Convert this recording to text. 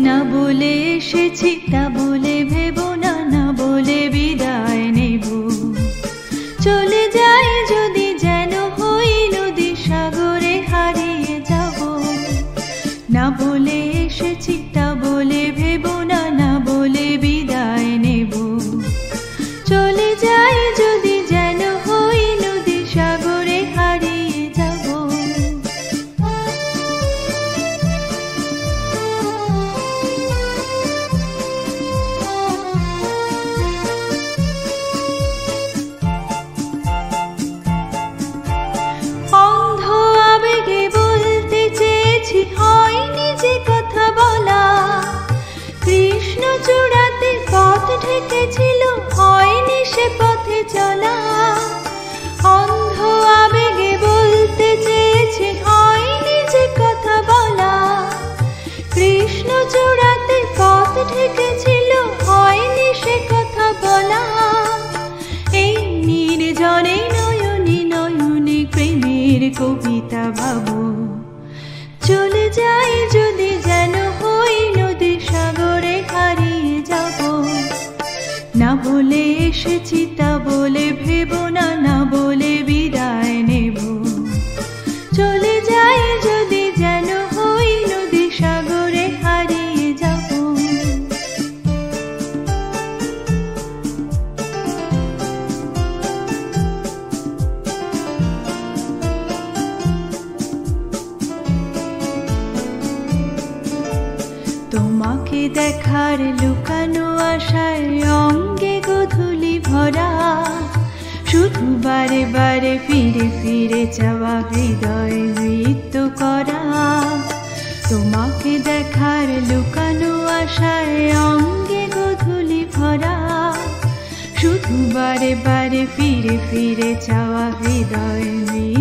না বলে এসেছি তা বলে ভেবো না, না বলে বিদায় নেব। চলে যাই যদি যেন হই নদী সাগরে হারিয়ে যাব। না বলে এসেছি তা বলে ভেবো না, না বলে বিদায় নেব। চলে যাই যদি যেন হই নদী সাগরে হারিয়ে যাব। অন্ধ আবেগে বলতে চেয়েছি, হয়নি যে কথা বলা। কৃষ্ণ চূড়াতে পথ ঢেকেছিল, হয়নি সে পথে চলা। অন্ধ আবেগে বলতে চেয়েছি, হয়নি যে কথা বলা। কৃষ্ণ চূড়াতে পথ ঢেকেছিল, হয়নি সে কথা বলা। এই নির্জনে নয়নে নয়নে প্রেমের কবিতা ভাবো। চলে যাই যদি যেন হই নদী সাগরে হারিয়ে যাব। না বলে এসেছি তা বলে ভেবো না, না বলে বিদায় নেব। চলে যাই যদি যেন হই নদী সাগরে হারিয়ে যাব। তোমাকে দেখার লুকানো আশায় অঙ্গে গোধূলি ভরা। শুধু বারে বারে ফিরে ফিরে যাওয়া হৃদয় নৃত্য করা। তোমাকে দেখার লুকানো আশায় অঙ্গে গোধূলি ভরা। শুধু বারে বারে ফিরে ফিরে যাওয়া হৃদয় নৃত্য